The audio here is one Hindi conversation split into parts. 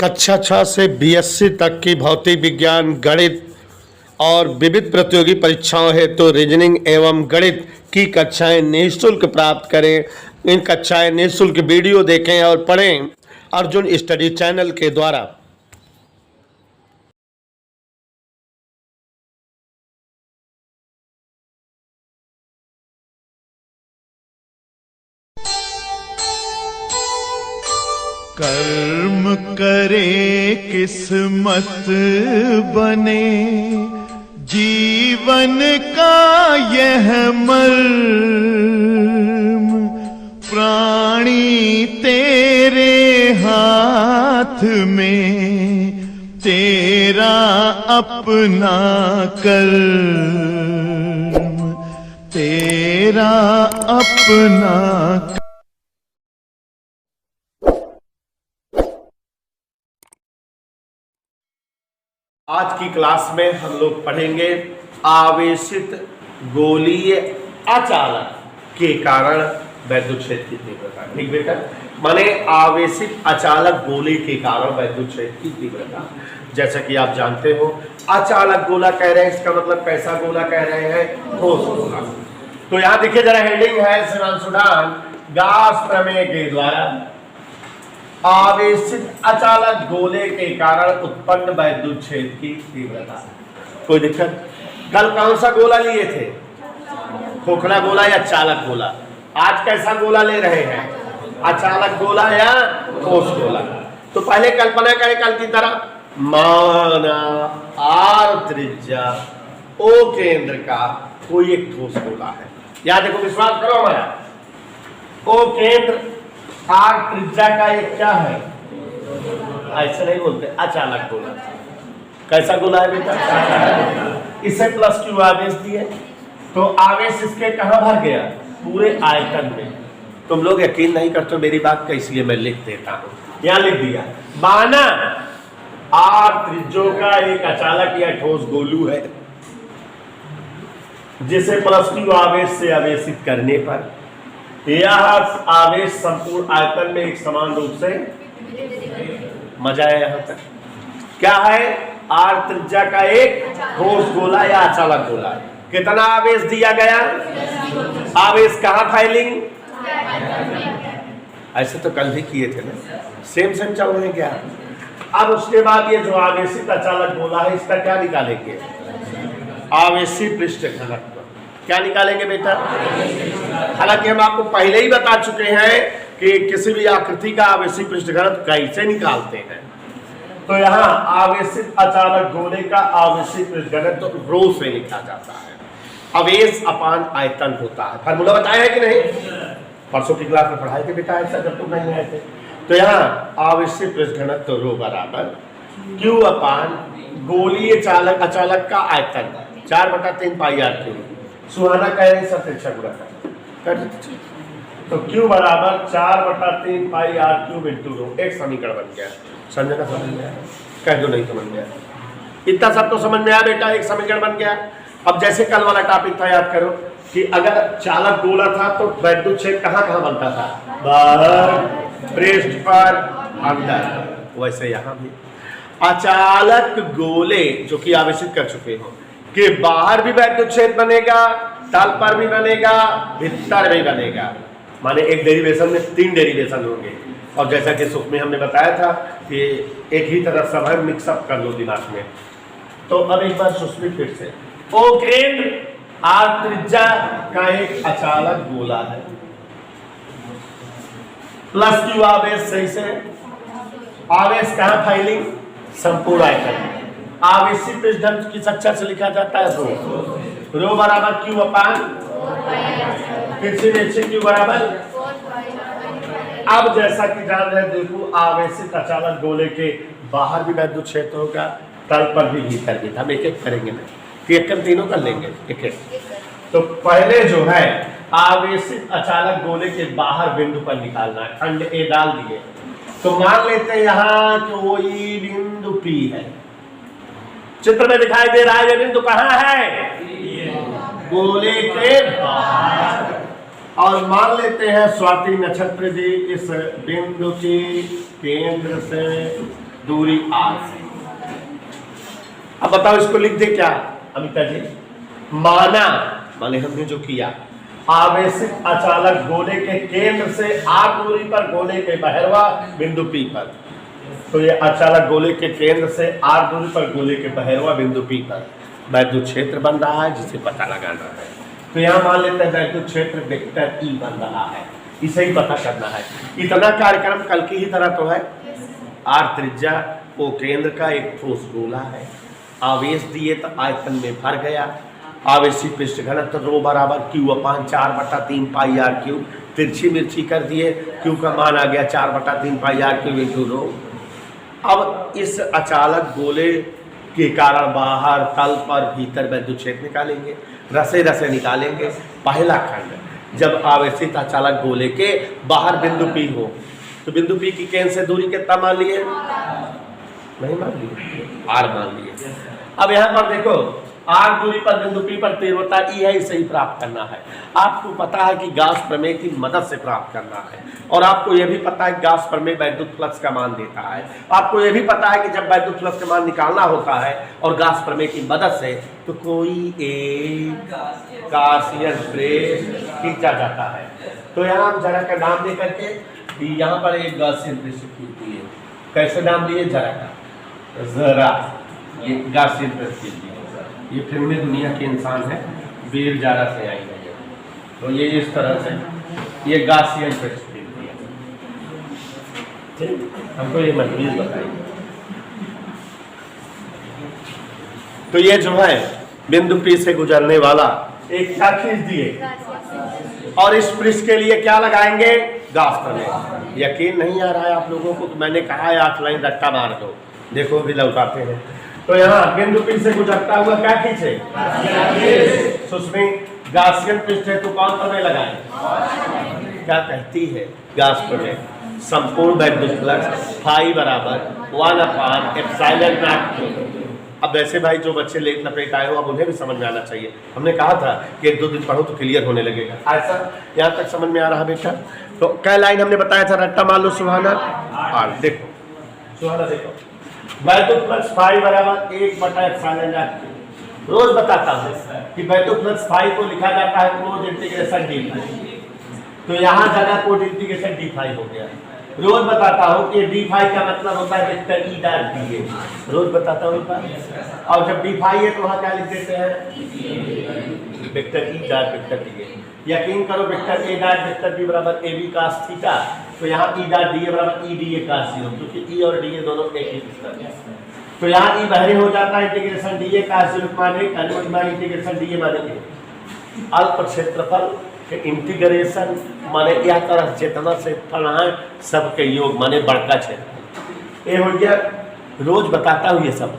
कक्षा 6 से बीएससी तक की भौतिक विज्ञान, गणित और विविध प्रतियोगी परीक्षाओं हेतु रीजनिंग एवं गणित की कक्षाएं निःशुल्क प्राप्त करें। इन कक्षाएं निःशुल्क वीडियो देखें और पढ़ें अर्जुन स्टडी चैनल के द्वारा। कर्म करे किस्मत बने, जीवन का यह मर्म, प्राणी तेरे हाथ में, तेरा अपना कर्म, तेरा अपना। आज की क्लास में हम लोग पढ़ेंगे आवेशित गोलीय अचालक के कारण वैद्युत क्षेत्र की तीव्रता। ठीक बेटा, माने आवेशित अचालक गोले के कारण वैद्युत क्षेत्र की तीव्रता। जैसा कि आप जानते हो, अचालक गोला कह रहे हैं, इसका मतलब कैसा गोला कह रहे हैं? ठोस गोला। तो यहां देखिए जरा, हेडिंग है श्रीमान गाउस प्रमेय के द्वारा आवेशित अचालक गोले के कारण उत्पन्न वैद्युत क्षेत्र की तीव्रता। कोई दिक्कत? कल कौन सा गोला लिए थे? खोखला गोला या चालक गोला? आज कैसा गोला ले रहे हैं? अचालक गोला या ठोस गोला? तो पहले कल्पना करें कल की तरह, माना आर त्रिज्या ओ केंद्र का कोई एक ठोस गोला है। याद देखो, विश्वास करो हमारा, ओ केंद्र आर त्रिज्या का एक क्या है? ऐसे नहीं बोलते, अचालक गोला। कैसा गोला है बेटा? इसे प्लस क्यू आवेश दिए, तो आवेश इसके कहां भर गया? पूरे आयतन में। तुम लोग यकीन नहीं करते मेरी बात का, इसलिए मैं लिख देता हूं। यहां लिख दिया, माना आर त्रिज्यों का एक अचालक या ठोस गोलू है, जिसे प्लस क्यू आवेश से आवेशित करने पर यह आवेश संपूर्ण आयतन में एक समान रूप से, मजा है यहां तक? क्या है? आर त्रिज्या का एक ठोस गोला या अचालक गोला। कितना आवेश दिया गया? आवेश कहां फाइलिंग? ऐसे तो कल भी किए थे ना, सेम चल रहे हैं क्या? अब उसके बाद ये जो आवेशित अचालक गोला है, इसका क्या निकालेंगे? आवेशी पृष्ठ घनत्व। क्या निकालेंगे बेटा? हालांकि हम आपको पहले ही बता चुके हैं कि किसी भी आकृति का आवेशी पृष्ठ घनत्व कैसे निकालते हैं। तो यहाँ आवेशित अचालक गोले का आवेशी पृष्ठ घनत्व रो से लिखा जाता है। आवेश अपान आयतन होता है। फार्मूला बताया है कि नहीं? परसों की क्लास में पढ़ाए थे बेटा, ऐसा जब तुम नहीं आए थे। तो यहाँ आवेशी पृष्ठ घनत्व रो बराबर क्यू अपान गोलीय चालक अचालक का आयतन 4/3 पाई आर क्यू। सुहाना कह रहे सत्या गुणा कर, तो Q बराबर 4/3 पाई आर क्यूब इंटू रो। एक समीकरण बन गया। समझना? समझ में आया? कह दो नहीं समझ में आया। इतना सब तो समझ में आया बेटा, एक समीकरण बन गया। अब जैसे कल वाला टॉपिक था, याद करो कि अगर चालक गोला था तो वैद्युत क्षेत्र कहाँ कहाँ बनता था? बाहर, पृष्ठ पर, अंदर। वैसे यहाँ भी अचालक गोले जो कि आवेशित कर चुके हो कि बाहर भी वैद्युत क्षेत्र बनेगा, तल पर भी बनेगा, भीतर भी बनेगा। माने एक डेरिवेशन में 3 डेरिवेशन होंगे। और जैसा कि सुख में हमने बताया था कि एक ही तरह सब है, मिक्सअप कर लो दिमाग में। तो अब एक बार सुस्मी फिर से, ओ केंद्र आर त्रिज्या का एक अचालक गोला है, प्लस क्यू आवेश। सही से आवेश कहां फाइलिंग? संपूर्ण आयतन। आवेशी पृष्ठ घनत्व की कक्षा से लिखा जाता है रो बराबर क्यू अपान, फिर से नीचे क्यू बराबर। अब जैसा कि जान रहे, देखो आवेशित अचालक गोले के बाहर भी वैद्युत क्षेत्र होगा, तल पर भी, भीतर भी। हम एक एक करेंगे ना, एक कर तीनों कर लेंगे एक एक। तो पहले जो है आवेशित अचालक गोले के बाहर बिंदु पर निकालना है। खंड ए डाल दिए, तो मान लेते हैं यहाँ कोई बिंदु P है। चित्र में दिखाई दे रहा है ये बिंदु कहाँ है? गोले के बाहर। और मान लेते हैं स्वाति नक्षत्र जी इस बिंदु की केंद्र से दूरी आर से। अब बताओ इसको लिख दे क्या अमिता जी? माना माने हमने जो किया, आवेशित अचालक गोले के केंद्र से आर दूरी पर गोले के बहिर्वा बिंदु P पर। तो ये अचालक गोले के केंद्र से आर दूरी पर गोले के बहिर्वा बिंदु P पर वैद्युत क्षेत्र बन रहा है, जिसे पता लगाना है। तो यहाँ मान लेते हैं वैद्युत क्षेत्र वेक्टर E बन रहा है, इसे ही पता करना है। इतना कार्यक्रम कल की ही तरह तो है। आर त्रिज्या ओ केंद्र का एक ठोस गोला है, आवेश दिए तो आयतन में भर गया। आवेशी पृष्ठ घनत्व रो बराबर Q/4/3 पाई आर क्यूब। तिरछी मिर्ची कर दिए, Q का मान आ गया 4/3 पाई आर क्यूब इंटू रो। अब इस अचालक गोले के कारण बाहर तल पर भीतर वैद्युत क्षेत्र निकालेंगे, रसे रसे निकालेंगे। पहला खंड, जब आवेशित अचालक गोले के बाहर बिंदु P हो तो बिंदु P की केंद्र से दूरी कितना मान लिए? नहीं मान लिए, R मान लिए। अब यहाँ पर देखो R दूरी पर बिंदु P पर तीव्रता E है, इसे ही प्राप्त करना है। आपको पता है कि गॉस प्रमेय की मदद से प्राप्त करना है, और आपको यह भी पता है कि गॉस प्रमेय वैद्युत फ्लक्स का मान देता है। आपको यह भी पता है कि जब वैद्युत फ्लक्स का मान निकालना होता है और गॉस प्रमेय की मदद से, तो कोई एक गॉसियन पृष्ठ खींचा जाता है। तो यहाँ हम जरा का नाम दे करके यहाँ पर एक गॉसियन पृष्ठ खींचती है। कैसे नाम दिए? जरा का, जरा ये गॉसियन पृष्ठ खींचती है। ये फिल्मी दुनिया के इंसान है, वीर जारा से आई है। तो ये इस तरह से ये गॉसियन पृष्ठ खींचती है। ठीक, हमको ये मतभेद बताइए। तो ये जो है बिंदु P से गुजरने वाला एक क्या खींच दिए, और इस पृष्ठ के लिए क्या लगाएंगे? गॉस प्रमेय। यकीन नहीं आ रहा है आप लोगों को? तो मैंने कहा है 8 लाइन रट्टा मार दो, देखो भी लौटाते हैं। तो यहाँ बिंदु P से गुजरता हुआ क्या खींचे? सुस्मी गॉसियन पृष्ठ है, तो कौन प्रमेय लगाए? क्या कहती है गॉस प्रमेय? संपूर्ण वैद्युत फ्लक्स फाई बराबर 1/ε0। अब वैसे भाई जो बच्चे लेट लपेट आए हो, अब उन्हें भी समझ में आना चाहिए। हमने कहा था कि 1-2 दिन पढ़ो तो क्लियर होने लगेगा। ऐसा यहाँ तक समझ में आ रहा बेटा? तो क्या लाइन हमने बताया था? रट्टा मान लो सुहाना। और देखो सुहाना, देखो वैद्युत फ्लक्स फाई बराबर 1/ε0। रोज बताता हूँ कि वैद्युत फ्लक्स फाई को लिखा जाता है क्लोज इंटीग्रेशन डी फाई। तो यहाँ जगह कोड इंटीग्रेशन डी फाई हो गया। रोज बताता हूँ कि डी फाई का मतलब होता है vector E dot d a. रोज बताता हूँ, और जब डी फाई है तो वहाँ क्या लिख देते हैं? Vector E dot vector D A. यकीन करो vector A dot vector B बराबर ए बी कास थीटा। तो यहाँ ई डॉट डी ए बराबर ई डी ए कास 0, क्योंकि ई और डी ए दोनों एक ही सिस्टम है। तो यहाँ ई बाहरी हो जाता है इंटीग्रेशन डी ए कास 0 माने कन्वर्ट इंटीग्रेशन डी ए मानेंगे अल्प क्षेत्रफल के इंटीग्रेशन माने यह तरह चेतना से फल है सबके योग माने बड़का क्षेत्र। ये हो गया, रोज बताता हूँ ये सब।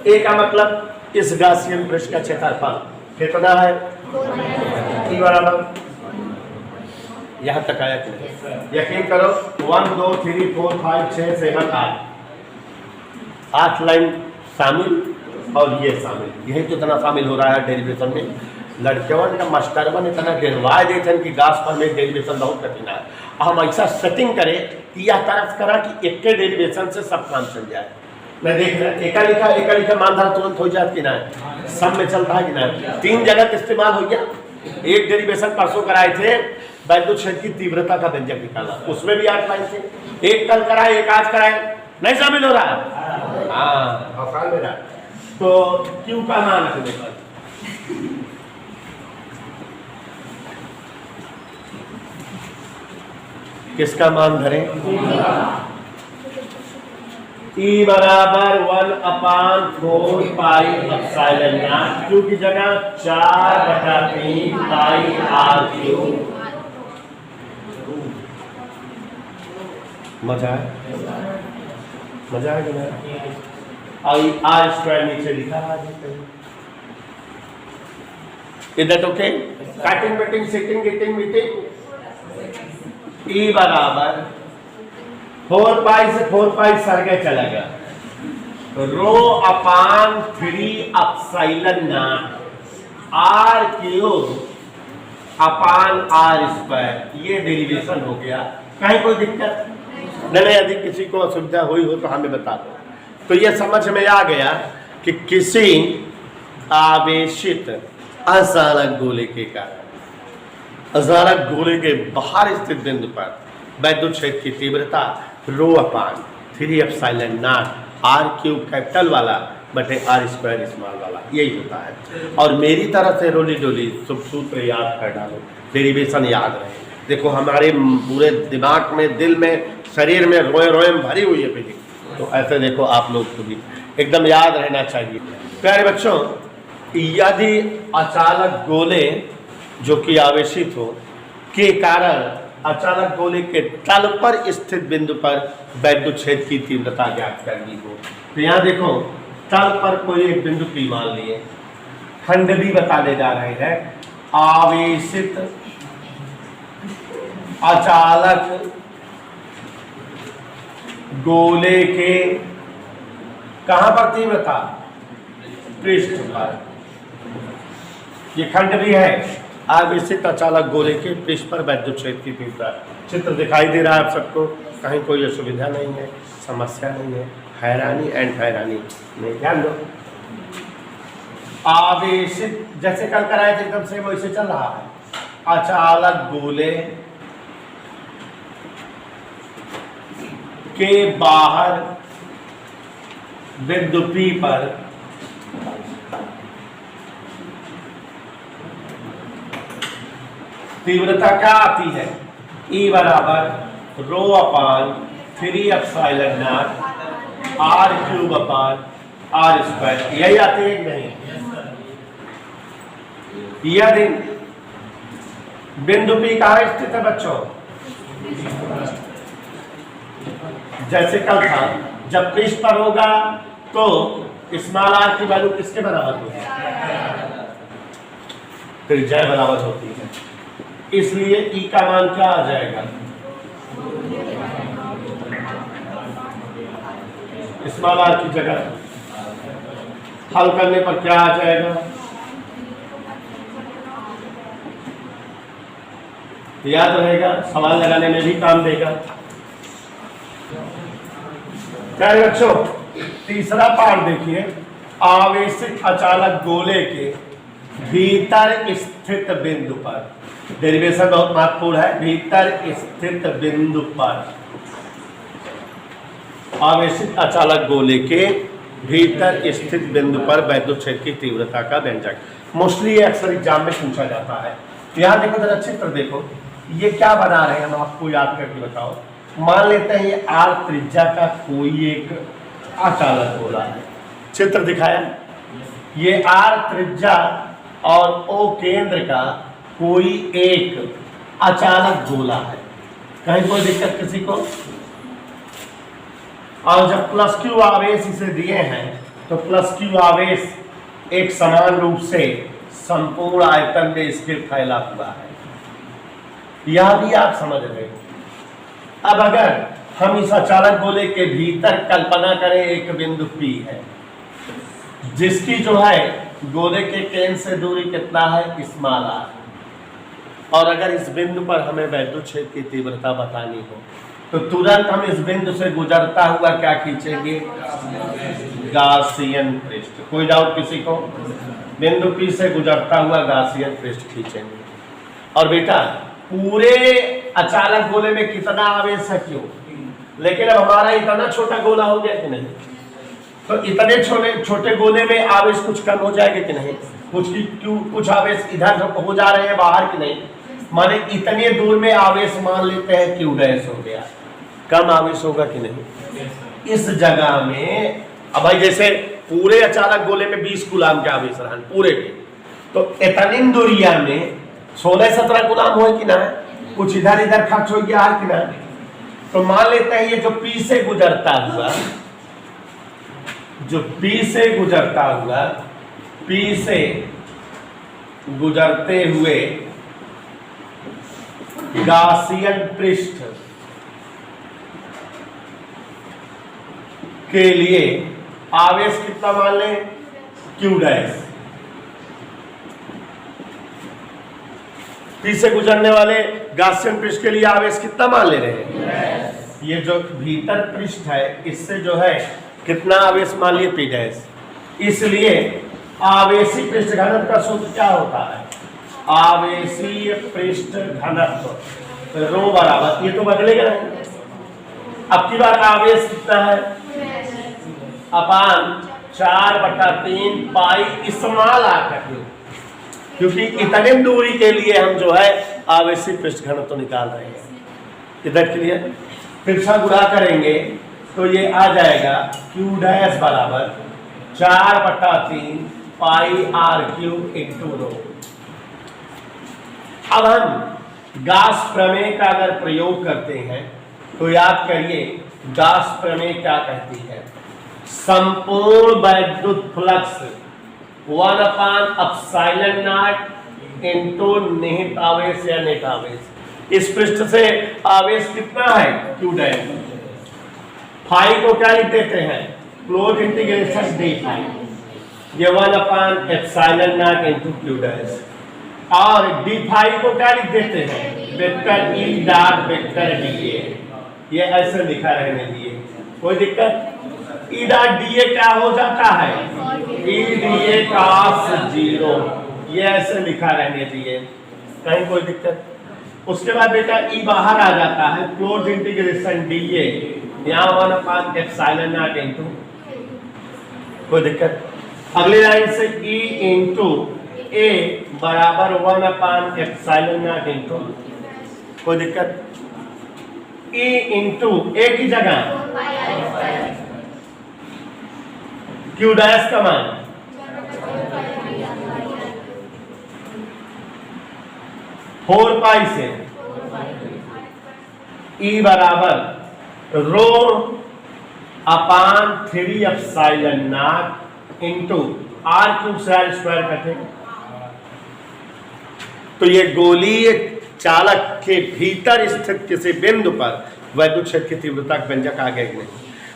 ए का मतलब इस गॉसियन पृष्ठ का क्षेत्रफल कितना है? ई बराबर, यहाँ तक आया कि यकीन करो 1 2 3 4 5 6 7 8 लाइन शामिल और ये शामिल। यही तो इतना शामिल हो रहा है डेरिवेशन में। लड़कियों का मास्टरवन इतना गिरवा देते हैं कि गॉस प्रमेय डेरिवेशन बहुत कठिन है। हम ऐसा सेटिंग करें कि यह तरफ करा कि एक के डेरिवेशन से सब काम चल जाए। मैं देख रहा एका लिखा मानधारा तुरंत हो जाए कि ना, सब में चलता है कि ना। 3 जगह इस्तेमाल हो गया। एक डेरिवेशन परसों कराए थे, वैद्युत क्षेत्र की तीव्रता का व्यंजक निकाला, उसमें भी 8 लाइन थे। एक कल कराए, एक आज कराए, नहीं शामिल हो रहा है। हाँ आसान मेरा। तो क्यू का मान रखने पर किसका मान धरें? E बराबर 1/4 पाई एप्सिलॉन नॉट, क्यू की जगह 4/3 पाई आर क्यूब। मजा है? मजा है कि नहीं? और आर स्क्वायर नीचे लिखा है। Is that okay? Cutting waiting sitting getting meeting. E बराबर 4 पाई से 4 पाई सरके चला गया, ρ/3 epsilon not r cube upon r square. ये डेरिवेशन हो गया। कहीं कोई दिक्कत नहीं? यदि किसी को असुविधा हुई हो तो हमें बता दो। तो ये समझ में आ गया कि किसी आवेशित अचालक गोले के कारण अचालक गोले के बाहर स्थित बिंदु पर वैद्युत क्षेत्र की तीव्रता ρ/3ε0 r³ कैपिटल वाला बटे r² स्मॉल वाला यही होता है। और मेरी तरफ से रोली डोली सब सूत्र याद कर डालो, डेरिवेशन याद रहे। देखो हमारे पूरे दिमाग में, दिल में, शरीर में रोए रोए में भरी हुई है फिजिक्स, तो ऐसे देखो आप लोग को भी एकदम याद रहना चाहिए। प्यारे बच्चों, यदि अचालक गोले जो कि आवेशित हो के कारण अचालक गोले के तल पर स्थित बिंदु पर वैद्युत क्षेत्र की तीव्रता ज्ञात करनी हो, तो यहाँ देखो तल पर कोई एक बिंदु P मान लिए, खंड भी बताने जा रहे हैं। आवेशित अचालक गोले के कहां पर तीव्रता? पृष्ठ पर। ये खंड भी है। आवेशित अचालक गोले के पृष्ठ पर वैद्युत क्षेत्र की तीव्रता। चित्र दिखाई दे रहा है आप सबको? कहीं कोई असुविधा नहीं है, समस्या नहीं है, हैरानी एंड हैरानी नहीं। ध्यान दो, आवेशित जैसे कल कराए थे एकदम से वैसे चल रहा है। अचालक गोले के बाहर बिंदु P पर तीव्रता क्या आती है? E बराबर ρ/3ε0 r³/r²। यही आती है कि नहीं? यदि बिंदु P कहाँ स्थित है बच्चों? जैसे कल था, जब पृष्ठ पर होगा तो स्मॉल r की वैल्यू किसके बराबर होगी? त्रिज्या बराबर होती है, इसलिए E का मान क्या आ जाएगा? स्मॉल r की जगह हल करने पर क्या आ जाएगा? याद रहेगा, सवाल लगाने में भी काम देगा। प्यारे बच्चों, तीसरा पार्ट देखिए। आवेशित अचालक गोले के भीतर स्थित बिंदु पर, डेरिवेशन बहुत महत्वपूर्ण है। भीतर स्थित बिंदु पर, आवेशित अचालक गोले के भीतर स्थित बिंदु पर वैद्युत क्षेत्र की तीव्रता का व्यंजक। मोस्टली ये अक्सर एग्जाम में पूछा जाता है। यहाँ देखो जरा चित्र देखो, ये क्या बना रहे हैं हम आपको याद करके बताओ। मान लेते हैं ये r त्रिज्या का कोई एक अचालक गोला है। चित्र दिखाया, ये r त्रिज्या और O केंद्र का कोई एक अचालक गोला है। कहीं कोई दिक्कत किसी को? और जब +q आवेश इसे दिए हैं तो +q आवेश एक समान रूप से संपूर्ण आयतन में इसके फैला हुआ है। यह भी आप समझ रहे हो। अब अगर हम इस अचालक गोले के भीतर कल्पना करें एक बिंदु P है, जिसकी जो है गोले के केंद्र से दूरी कितना है? Small r। और अगर इस बिंदु पर हमें वैद्युत क्षेत्र की तीव्रता बतानी हो तो तुरंत हम इस बिंदु से गुजरता हुआ क्या खींचेंगे? गासियन पृष्ठ। कोई डाउट किसी को? बिंदु P से गुजरता हुआ गासियन पृष्ठ खींचेंगे। और बेटा पूरे अचालक गोले में कितना आवेश है? क्यों? लेकिन अब हमारा इतना छोटा गोला हो गया कि नहीं, तो इतने छोटे गोले में आवेश कुछ कम हो जाएगा कि नहीं? कुछ आवेश इधर हो जा रहे हैं बाहर कि नहीं? माने इतने दूर में आवेश मान लेते हैं Q डैश हो गया, कम आवेश होगा कि नहीं? इस जगह में अब भाई जैसे पूरे अचालक गोले में 20 कूलाम के आवेश रहन पूरे के, तो इतनी दूरिया में 16-17 कूलाम हो कि ना? कुछ इधर इधर खर्च हो गया कि ना? तो मान लेते हैं ये जो P से गुजरता हुआ, जो P से गुजरता हुआ, P से गुजरते हुए गासियन पृष्ठ के लिए आवेश कितना मान लें? Q dash. P से गुजरने वाले गासियन पृष्ठ के लिए आवेश कितना मान ले रहे हैं? ये जो भीतर पृष्ठ है इससे जो है कितना आवेश मान लिए P डैश। इसलिए आवेशी पृष्ठ घनत्व का सूत्र क्या होता है, आवेशीय पृष्ठ घनत्व रो बराबर, ये तो बदलेगा नहीं। अब की बार आवेश कितना है, अपान 4/3 पाई स्मॉल r का क्यूब, क्योंकि इतने दूरी के लिए हम जो है आवेशी पृष्ठ घनत्व निकाल रहे हैं। इधर के लिए फिर से गुणा करेंगे तो ये आ जाएगा Q डैश बराबर 4/3 पाई r क्यूब इंटू रो। अब हम गास प्रमेय का अगर प्रयोग करते हैं तो याद करिए गास प्रमेय क्या कहती है, संपूर्ण वैद्युत फ्लक्स 1/ε0 इंटू निहित आवेश या नेट आवेश। इस पृष्ठ से आवेश कितना है Q डैश, फाई को क्या लिख देते हैं, क्लोज इंटीग्रेशन डी फाई, ये 1/ε0 इंटू Q डैश, और डी फाई को क्या लिख देते हैं, वेक्टर ई डॉट वेक्टर डी ए, ये ऐसे लिखा रहने दिए, कोई दिक्कत। ई डॉट डी ए क्या हो जाता है, ई डी ए cos 0, ये ऐसे लिखा रहने दिए, कहीं कोई दिक्कत। उसके बाद बेटा ई बाहर आ जाता है, क्लोज इंटीग्रेशन डी ए, यहाँ 1/ε0 इंटू, कोई दिक्कत। अगली लाइन से ई इंटू ए बराबर 1/ε0 इंटू, कोई दिक्कत। ई इंटू ए की जगह Q डैश का मान 4 पाई से E बराबर रो अपान 3/ε0 इंटू r क्यूब से r स्क्वायर कटेगा। तो ये गोलीय चालक के भीतर स्थित किसी बिंदु पर वैद्युत क्षेत्र की तीव्रता का व्यंजक आ गया नहीं।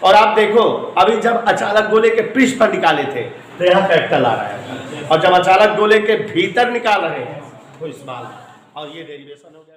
और आप देखो अभी जब अचालक गोले के पृष्ठ पर निकाले थे तो यहाँ कैपिटल आ रहा है, और जब अचालक गोले के भीतर निकाल रहे हैं तो स्मॉल, और ये डेरिवेशन हो गया।